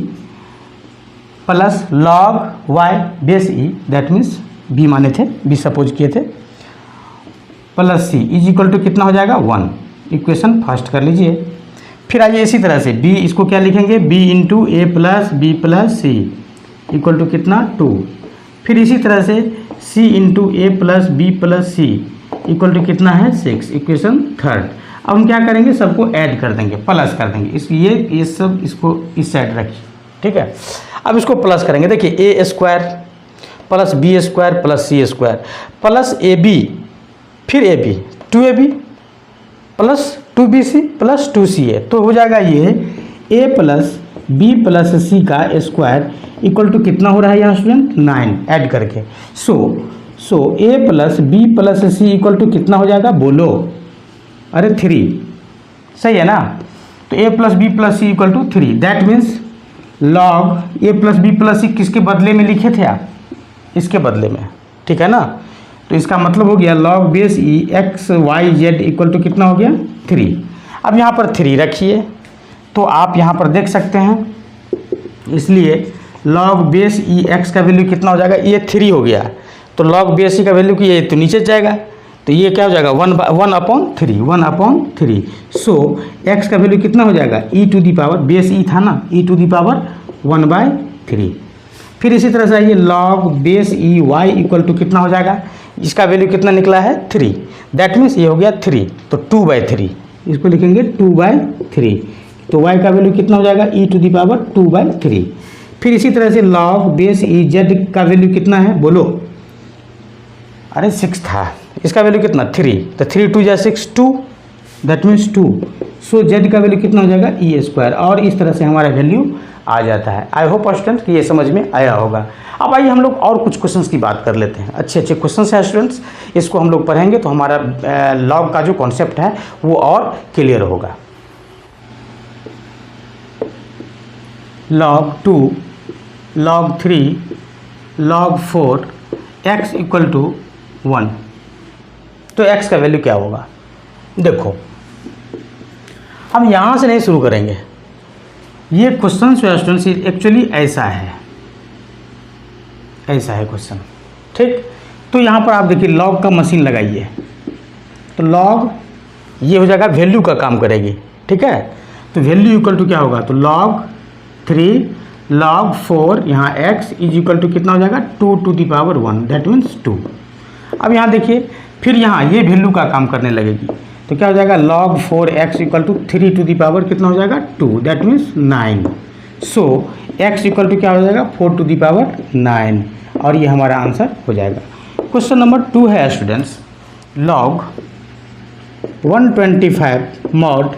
plus log y base e, that means b माने थे, b सपोज किए थे, plus c is equal to कितना हो जाएगा 1, इक्वेशन फर्स्ट कर लीजिए। फिर आइए इसी तरह से b, इसको क्या लिखेंगे b into a plus b plus c equal to कितना 2, फिर इसी तरह से c into a plus b plus c equal to कितना है 6, इक्वेशन थर्ड। अब हम क्या करेंगे, सबको ऐड कर देंगे, प्लस कर देंगे, ये सब इसको इस साइड रखिए, ठीक है। अब इसको प्लस करेंगे, देखिए a square plus b square plus c square plus a b, फिर a B 2ab plus 2bc plus 2ca, तो हो जाएगा ये a प्लस बी प्लस सी का स्क्वायर इक्वल टू कितना हो रहा है यहाँ स्टूडेंट 9 ऐड करके। So a plus b plus c equal to कितना हो जाएगा बोलो, अरे 3, सही है ना। तो a plus b plus c equal to 3, that means log a plus b plus c किसके बदले में लिखे थे आप, इसके बदले में, ठीक है ना। तो इसका मतलब हो गया log base e x y z equal to कितना हो गया 3। अब यहाँ पर 3 रखिए तो आप यहाँ पर देख सकते हैं, इसलिए log बेस ई एक्स का वैल्यू कितना हो जाएगा, ये 3 हो गया, तो log बेस ई का वैल्यू की ये तो नीचे जाएगा, तो ये क्या हो जाएगा 1/3। सो x का वैल्यू कितना हो जाएगा e to the power, base e था ना, e टू दी पावर 1/3। फिर इसी तरह से आइए log base e y equal to कितना हो जाएगा, इसका वैल्यू कितना निकला है 3, दैट मीन्स ये हो गया 3, तो 2/3, इसको लिखेंगे 2/3। तो y का वैल्यू कितना हो जाएगा e टू दी पावर 2/3। फिर इसी तरह से log बेस ई z का वैल्यू कितना है बोलो, अरे 6 था, इसका वैल्यू कितना 3, तो 3 2 जा 6 2, दैट मीन्स 2। सो z का वैल्यू कितना हो जाएगा e², और इस तरह से हमारा वैल्यू आ जाता है। आई होप स्टूडेंट्स कि ये समझ में आया होगा। अब आइए हम लोग और कुछ क्वेश्चंस की बात कर लेते हैं, अच्छे अच्छे क्वेश्चंस हैं स्टूडेंट्स, इसको हम लोग पढ़ेंगे तो हमारा लॉग का जो कॉन्सेप्ट है वो और क्लियर होगा। log 2, log 3, log 4 x equal to 1, तो x का वैल्यू क्या होगा। देखो हम यहाँ से नहीं शुरू करेंगे, ये क्वेश्चन स्टूडेंट्स एक्चुअली ऐसा है क्वेश्चन, ठीक। तो यहाँ पर आप देखिए लॉग का मशीन लगाइए, तो लॉग ये हो जाएगा वैल्यू का काम करेगी, ठीक है। तो वैल्यू इक्वल टू क्या होगा, तो log 3 log 4 यहाँ x इज इक्वल टू कितना हो जाएगा 2 to the power 1, that means 2। अब यहाँ देखिए फिर यहाँ ये वैल्यू का काम करने लगेगी, तो क्या हो जाएगा log 4x equal to 3 to the power कितना हो जाएगा 2, that means 9। So x equal to क्या हो जाएगा 4 टू दी पावर 9, और ये हमारा आंसर हो जाएगा। क्वेश्चन नंबर 2 है students, log 125 mod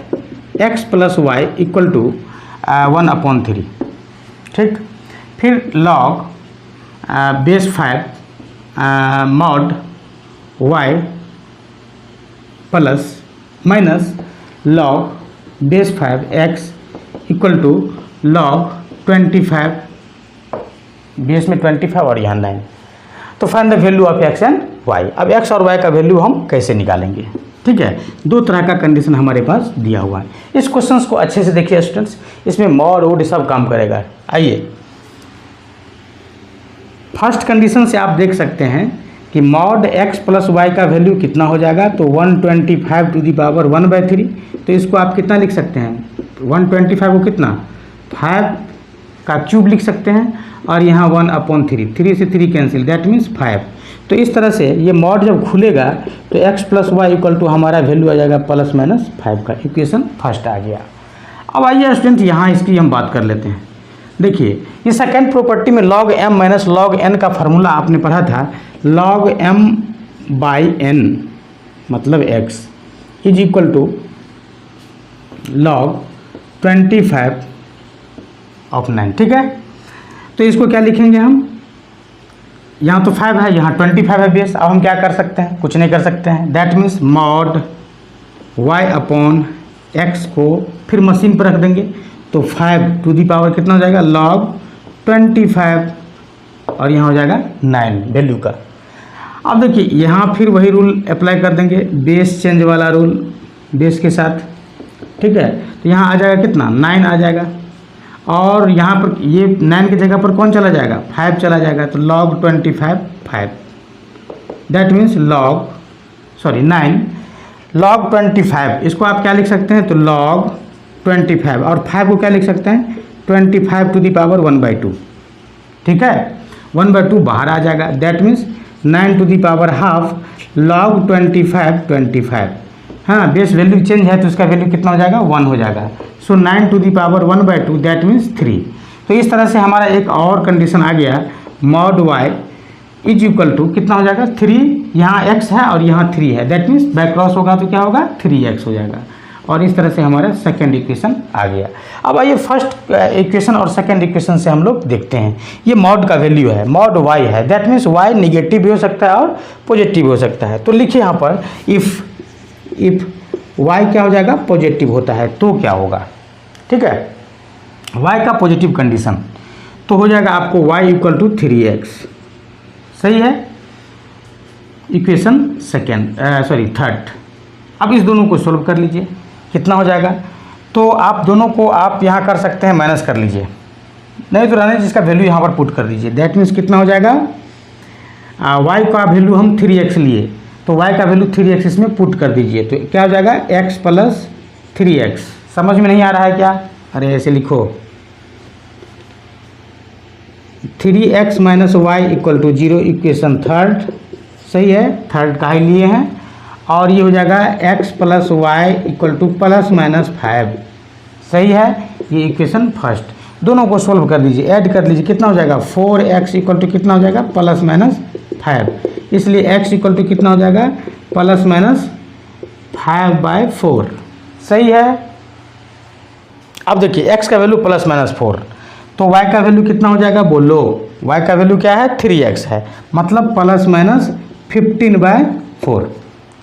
x plus y equal to 1/3, ठीक। फिर log base 5 mod y plus minus log base 5x equal to log 25, base में 25 और यहाँ 9। तो find the value of x and y। अब x और y का वैल्यू हम कैसे निकालेंगे, ठीक है। दो तरह का कंडीशन हमारे पास दिया हुआ है। इस क्वेश्चंस को अच्छे से देखिए स्टूडेंट्स, इसमें मॉड वोड सब काम करेगा। आइए फर्स्ट कंडीशन से आप देख सकते हैं कि मॉड x प्लस वाई का वैल्यू कितना हो जाएगा, तो 125 टू दी पावर 1/3। तो इसको आप कितना लिख सकते हैं, 125 को कितना 5 का क्यूब लिख सकते हैं, और यहाँ 1/3, 3 से 3 कैंसिल, दैट मीन्स 5। तो इस तरह से ये मॉड जब खुलेगा तो x plus y equal to हमारा वैल्यू आ जाएगा +-5 का। इक्वेशन फर्स्ट आ गया। अब आइए स्टूडेंट यहाँ इसकी हम बात कर लेते हैं। देखिए ये सेकेंड प्रॉपर्टी में log m minus log n का फार्मूला आपने पढ़ा था, log m/n मतलब x is equal to log 25/9, ठीक है। तो इसको क्या लिखेंगे हम, यहाँ तो 5 है, यहाँ 25 है बेस। अब हम क्या कर सकते हैं, कुछ नहीं कर सकते हैं, दैट मीन्स मॉड y/x को फिर मशीन पर रख देंगे, तो 5 टू दी पावर कितना हो जाएगा log 25, और यहाँ हो जाएगा 9 वैल्यू का। अब देखिए यहाँ फिर वही रूल अप्लाई कर देंगे, बेस चेंज वाला रूल बेस के साथ, ठीक है। तो यहाँ आ जाएगा कितना 9 आ जाएगा, और यहाँ पर ये 9 की जगह पर कौन चला जाएगा 5 चला जाएगा, तो log 25 5, दैट मीन्स9 log 25। इसको आप क्या लिख सकते हैं, तो log 25, और 5 को क्या लिख सकते हैं 25 टू दी पावर 1/2, ठीक है। 1/2 बाहर आ जाएगा, that means 9 to the power half log 25। हाँ बेस वैल्यू चेंज है तो इसका वैल्यू कितना हो जाएगा 1 हो जाएगा। So 9 to the power 1/2 that means 3। तो इस तरह से हमारा एक और कंडीशन आ गया, mod y is equal to कितना हो जाएगा 3, यहाँ x है और यहाँ 3 है, दैट मीन्स बैक क्रॉस होगा तो क्या होगा 3x हो जाएगा। और इस तरह से हमारा सेकेंड इक्वेशन आ गया। अब आइए फर्स्ट इक्वेशन और सेकेंड इक्वेशन से हम लोग देखते हैं। ये मॉड का वैल्यू है, मॉड y है, दैट मीन्स y निगेटिव भी हो सकता है और पॉजिटिव भी हो सकता है। तो लिखिए यहाँ पर इफ़ y क्या हो जाएगा पॉजिटिव होता है तो क्या होगा, ठीक है। y का पॉजिटिव कंडीशन तो हो जाएगा आपको y इक्वल टू 3x, सही है। Equation third. अब इस दोनों को सोल्व कर लीजिए, कितना हो जाएगा। तो आप दोनों को आप यहाँ कर सकते हैं, माइनस कर लीजिए, नहीं तो रहने जिसका वैल्यू यहाँ पर पुट कर दीजिए। दैट मीन्स कितना हो जाएगा, y का वैल्यू हम 3x लिए, तो y का वैल्यू 3x इसमें पुट कर दीजिए, तो क्या हो जाएगा x प्लस 3x। समझ में नहीं आ रहा है क्या, अरे ऐसे लिखो 3x minus y equal to 0, equation third, सही है, थर्ड का ही लिए हैं। और ये हो जाएगा x plus y equal to plus minus 5, सही है, ये इक्वेशन फर्स्ट। दोनों को सोल्व कर दीजिए, ऐड कर लीजिए, कितना हो जाएगा 4x इक्वल टू कितना हो जाएगा प्लस माइनस 5, इसलिए x इक्वल टू कितना हो जाएगा प्लस माइनस 5/4, सही है। अब देखिए x का वैल्यू प्लस माइनस 4, तो y का वैल्यू कितना हो जाएगा बोलो, y का वैल्यू क्या है 3x है, मतलब प्लस माइनस 15/4,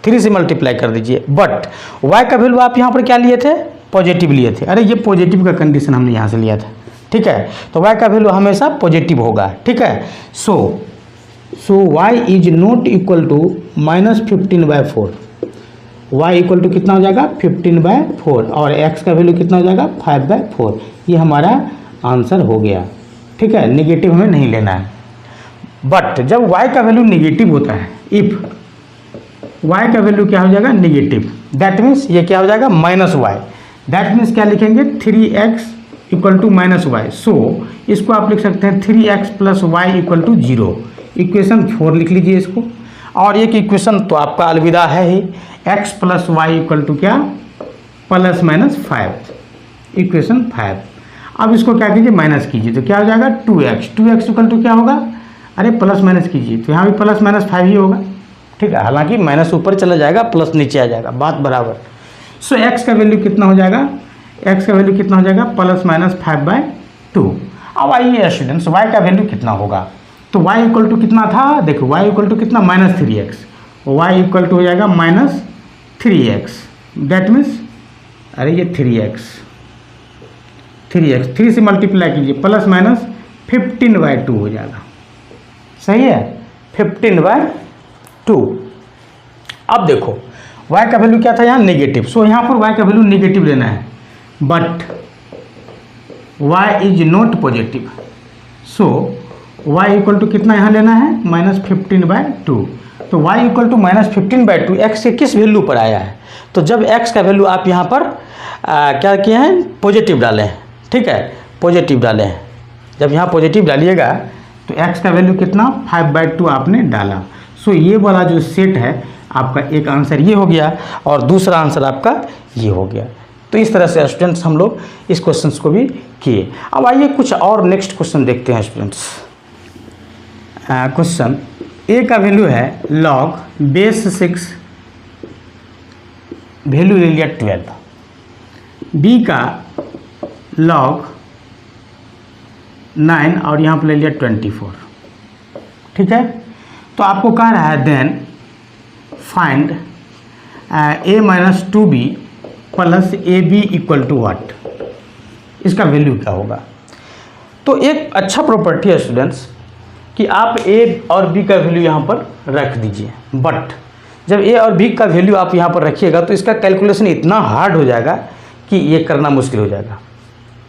3 से मल्टीप्लाई कर दीजिए। बट y का वैल्यू आप यहाँ पर क्या लिए थे, पॉजिटिव लिए थे, अरे ये पॉजिटिव का कंडीशन हमने यहाँ से लिया था, ठीक है, तो y का वैल्यू हमेशा पॉजिटिव होगा, ठीक है। So y is not equal to minus 15/4, y equal to कितना हो जाएगा 15/4, और x का वैल्यू कितना हो जाएगा 5/4, ये हमारा आंसर हो गया, ठीक है। नेगेटिव हमें नहीं लेना है। बट जब y का वैल्यू नेगेटिव होता है, इफ y का वैल्यू क्या हो जाएगा नेगेटिव, दैट मीन्स ये क्या हो जाएगा माइनस y, दैट मीन्स क्या लिखेंगे 3x equal to minus y. So इसको आप लिख सकते हैं 3x plus y equal to 0, equation 4 लिख लीजिए इसको। और एक इक्वेशन तो आपका अलविदा है ही, x plus y equal to क्या प्लस माइनस 5, इक्वेशन 5। अब इसको क्या कीजिए माइनस कीजिए, तो क्या हो जाएगा 2x इक्वल टू क्या होगा, अरे प्लस माइनस कीजिए, तो यहाँ भी प्लस माइनस 5 ही होगा, ठीक है, हालांकि माइनस ऊपर चला जाएगा प्लस नीचे आ जाएगा, बात बराबर। सो x का वैल्यू कितना हो जाएगा, x का वैल्यू कितना हो जाएगा प्लस माइनस 5/2। अब आइए स्टूडेंट्स y का वैल्यू कितना होगा, तो y इक्वल टू कितना था, देखो y इक्वल टू कितना minus 3x, y equal to हो जाएगा माइनस 3x, दैट मीन्स अरे ये 3 से मल्टीप्लाई कीजिए, प्लस माइनस 15/2 हो जाएगा, सही है 15/2। अब देखो y का वैल्यू क्या था यहाँ नेगेटिव, सो यहाँ पर y का वैल्यू नेगेटिव लेना है, but y is not positive, so y equal to कितना यहाँ लेना है माइनस 15/2। तो y equal to minus 15/2 x के किस वैल्यू पर आया है, तो जब x का वैल्यू आप यहाँ पर क्या किए हैं पॉजिटिव डाले हैं, ठीक है, पॉजिटिव डाले हैं, जब यहाँ पॉजिटिव डालिएगा तो x का वैल्यू कितना 5/2 आपने डाला। सो ये वाला जो सेट है आपका, एक आंसर ये हो गया और दूसरा आंसर आपका ये हो गया। तो इस तरह से स्टूडेंट्स हम लोग इस क्वेश्चंस को भी किए। अब आइए कुछ और नेक्स्ट क्वेश्चन देखते हैं स्टूडेंट्स। क्वेश्चन a का वैल्यू है log बेस 6, वैल्यू ले लिया 12, b का log 9 और यहाँ पर ले लिया 24, ठीक है। तो आपको कह रहा है then find a minus 2b plus a b equal to what, इसका वैल्यू क्या होगा। तो एक अच्छा प्रॉपर्टी है स्टूडेंट्स कि आप a और b का वैल्यू यहाँ पर रख दीजिए, बट जब a और b का वैल्यू आप यहाँ पर रखिएगा तो इसका कैलकुलेशन इतना हार्ड हो जाएगा कि ये करना मुश्किल हो जाएगा।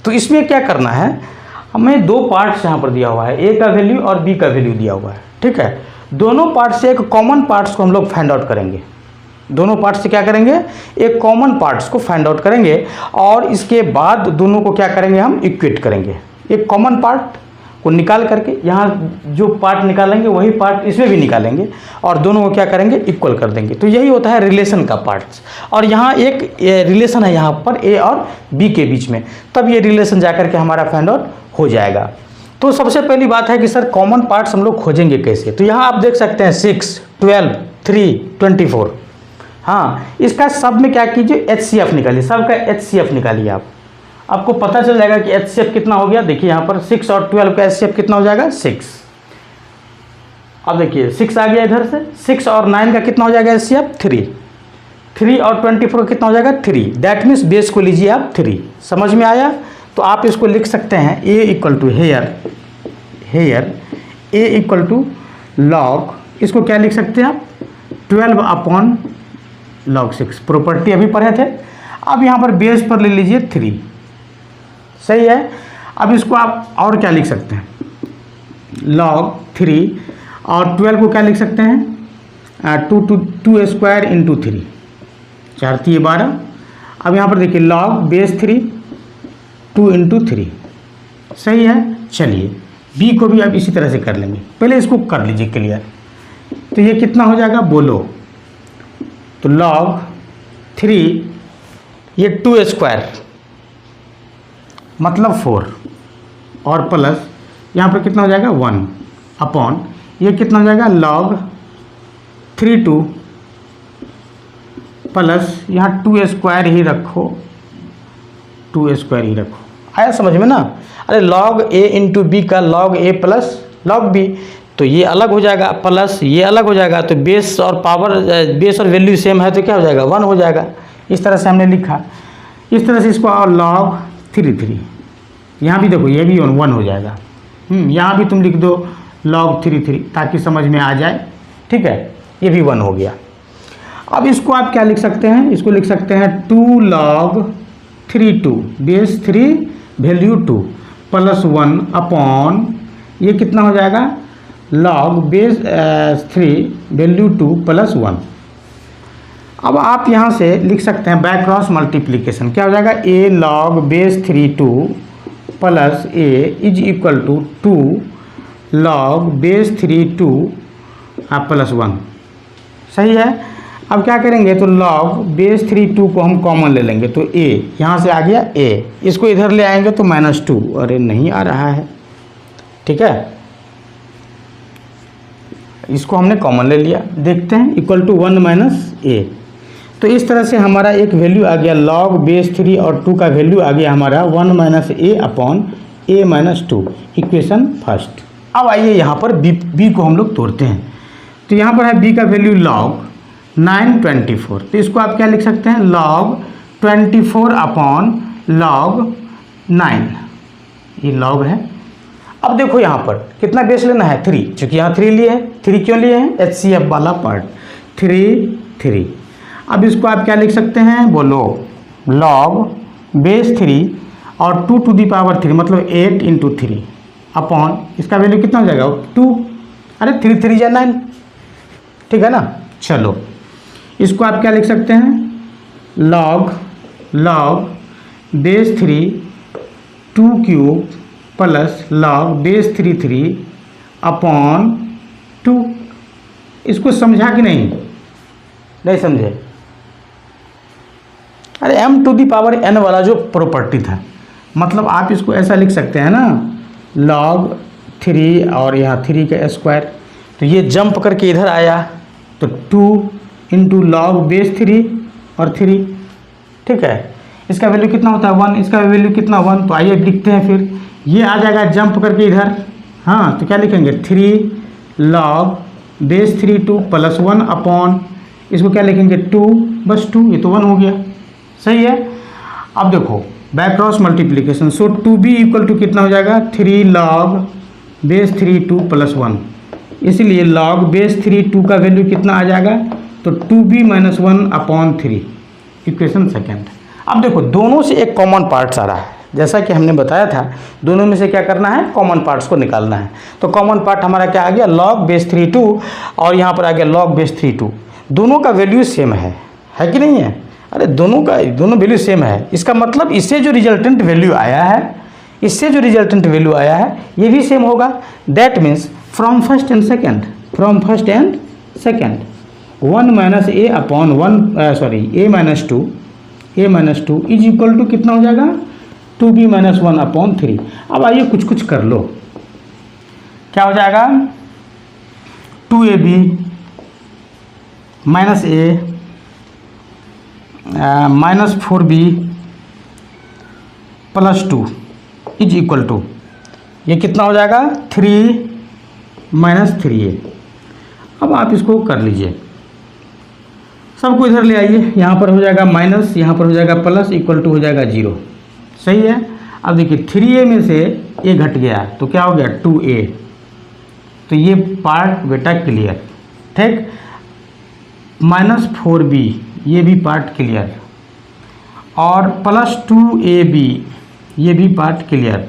तो इसमें क्या करना है, हमें दो पार्ट्स यहाँ पर दिया हुआ है, a का वैल्यू और b का वैल्यू दिया हुआ है, ठीक है। दोनों पार्ट से एक कॉमन पार्ट्स को हम लोग फाइंड आउट करेंगे, दोनों पार्ट से क्या करेंगे एक कॉमन पार्ट्स को फाइंड आउट करेंगे, और इसके बाद दोनों को क्या करेंगे हम इक्वेट करेंगे। एक कॉमन पार्ट को निकाल करके यहाँ जो पार्ट निकालेंगे वही पार्ट इसमें भी निकालेंगे और दोनों को क्या करेंगे इक्वल कर देंगे। तो यही होता है रिलेशन का पार्ट्स, और यहाँ एक रिलेशन है यहाँ पर a और b के बीच में, तब ये रिलेशन जाकर के हमारा फाइंड आउट हो जाएगा। तो सबसे पहली बात है कि सर कॉमन पार्ट्स हम लोग खोजेंगे कैसे, तो यहाँ आप देख सकते हैं 6, 12, 3, 24, हाँ इसका सब में क्या कीजिए HCF निकालिए, सब का HCF निकालिए, आपको पता चल जाएगा कि HCF कितना हो गया। देखिए यहाँ पर 6 और 12 का HCF कितना हो जाएगा 6। अब देखिए 6 आ गया इधर से, 6 और 9 का कितना हो जाएगा HCF 3, 3 और 24 कितना हो जाएगा 3, दैट मीन्स बेस को लीजिए आप 3। समझ में आया, तो आप इसको लिख सकते हैं a equal to here a equal to log, इसको क्या लिख सकते हैं आप 12 अपॉन log 6 प्रॉपर्टी अभी पढ़े थे। अब यहाँ पर बेस पर ले लीजिए 3, सही है। अब इसको आप और क्या लिख सकते हैं, log 3 और 12 को क्या लिख सकते हैं, 2 स्क्वायर इंटू 3, 4 3 12। अब यहाँ पर देखिए log बेस 3 2 इंटू 3, सही है। चलिए b को भी अब इसी तरह से कर लेंगे, पहले इसको कर लीजिए क्लियर। तो ये कितना हो जाएगा बोलो, तो log 3 ये 2 स्क्वायर मतलब 4 और प्लस यहाँ पर कितना हो जाएगा 1 अपॉन ये कितना हो जाएगा log 3 2 प्लस यहाँ 2 स्क्वायर ही रखो, 2 स्क्वायर ही रखो। आया समझ में ना। अरे log a इंटू बी का log a plus log b, तो ये अलग हो जाएगा प्लस ये अलग हो जाएगा, तो बेस और पावर बेस और वैल्यू सेम है तो क्या हो जाएगा 1 हो जाएगा। इस तरह से हमने लिखा, इस तरह से इसको log 3 3, यहाँ भी देखो ये भी 1 हो जाएगा। यहाँ भी तुम लिख दो log 3 3 ताकि समझ में आ जाए, ठीक है। ये भी 1 हो गया। अब इसको आप क्या लिख सकते हैं, इसको लिख सकते हैं 2 log 3 2 base 3 value 2 plus 1 upon ये कितना हो जाएगा log बेस 3 वैल्यू 2 प्लस 1। अब आप यहाँ से लिख सकते हैं बैक क्रॉस मल्टीप्लिकेशन, क्या हो जाएगा a log base 3 2 plus a is equal to 2 log base 3 2 plus 1, सही है। अब क्या करेंगे, तो log बेस 3 2 को हम कॉमन ले लेंगे, तो a यहाँ से आ गया a, इसको इधर ले आएंगे तो -2, अरे नहीं आ रहा है, ठीक है। इसको हमने कॉमन ले लिया, देखते हैं इक्वल टू 1 माइनस a। तो इस तरह से हमारा एक वैल्यू आ गया log बेस 3 और 2 का वैल्यू आ गया हमारा 1 minus a upon a minus 2, equation first. अब आइए यहाँ पर b को हम लोग तोड़ते हैं। तो यहाँ पर है b का वैल्यू log 924, तो इसको आप क्या लिख सकते हैं log 24 अपॉन log 9, ये log है। अब देखो यहाँ पर कितना बेस लेना है 3, चूँकि यहाँ 3 लिए हैं, 3 क्यों लिए हैं, HCF वाला पार्ट 3 3। अब इसको आप क्या लिख सकते हैं बोलो, log बेस 3 और 2 टू दी पावर 3 मतलब 8 इंटू 3 अपॉन इसका वैल्यू कितना हो जाएगा 2, अरे 3 3 या 9, ठीक है ना। चलो इसको आप क्या लिख सकते हैं log base 3 2 cube plus log base 3 3 upon 2। इसको समझा कि नहीं समझे, अरे m to the power n वाला जो प्रॉपर्टी था, मतलब आप इसको ऐसा लिख सकते हैं ना log 3 और यहाँ 3 का स्क्वायर, तो ये जंप करके इधर आया तो 2 इंटू log बेस 3 और 3, ठीक है। इसका वैल्यू कितना होता है 1, इसका वैल्यू कितना 1, तो आइए लिखते हैं फिर, ये आ जाएगा जंप करके इधर, हाँ तो क्या लिखेंगे 3 log बेस 3 2 प्लस 1 अपॉन इसको क्या लिखेंगे 2, बस 2, ये तो 1 हो गया, सही है। अब देखो back cross multiplication, so 2b equal to कितना हो जाएगा 3 log बेस 3 2 प्लस 1, इसलिए log बेस 3 2 का वैल्यू कितना आ जाएगा, तो 2b minus 1 upon 3, equation second. अब देखो दोनों से एक कॉमन पार्ट्स आ रहा है, जैसा कि हमने बताया था दोनों में से क्या करना है कॉमन पार्ट्स को निकालना है। तो कॉमन पार्ट हमारा क्या आ गया log बेस 3 2 और यहाँ पर आ गया log बेस 3 2, दोनों का वैल्यू सेम है कि नहीं है, अरे दोनों वैल्यू सेम है। इसका मतलब इससे जो रिजल्टेंट वैल्यू आया है, इससे जो रिजल्टेंट वैल्यू आया है ये भी सेम होगा। That means from first and second 1 minus a upon 1 a minus 2 is equal to कितना हो जाएगा 2b माइनस 1 अपॉन 3। अब आइए कुछ कर लो, क्या हो जाएगा 2ab minus a minus 4b plus 2 is equal to ये कितना हो जाएगा 3 माइनस 3a। अब आप इसको कर लीजिए, सबको इधर ले आइए, यहाँ पर हो जाएगा माइनस, यहाँ पर हो जाएगा प्लस, इक्वल टू हो जाएगा 0, सही है। अब देखिए 3a में से a घट गया तो क्या हो गया 2a, तो ये पार्ट बेटा क्लियर, ठीक। -4b, ये भी पार्ट क्लियर, और +2ab, ये भी पार्ट क्लियर।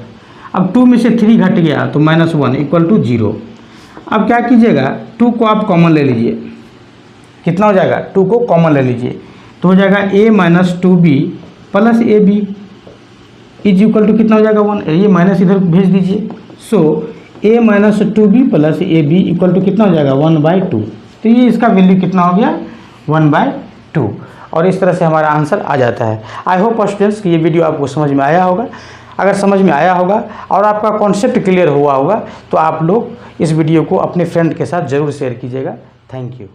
अब 2 में से 3 घट गया तो -1 इक्वल टू 0। अब क्या कीजिएगा, 2 को आप कॉमन ले लीजिए। कितना हो जाएगा, 2 को कॉमन ले लीजिए तो हो जाएगा a - 2b + ab is equal to कितना हो जाएगा 1। ये माइनस इधर भेज दीजिए। So a - 2b + ab equal to कितना हो जाएगा 1/2। तो ये इसका वैल्यू कितना हो गया 1/2, और इस तरह से हमारा आंसर आ जाता है। आई होप स्टूडेंट्स कि ये वीडियो आपको समझ में आया होगा। अगर समझ में आया होगा और आपका कॉन्सेप्ट क्लियर हुआ होगा तो आप लोग इस वीडियो को अपने फ्रेंड के साथ ज़रूर शेयर कीजिएगा। Thank you.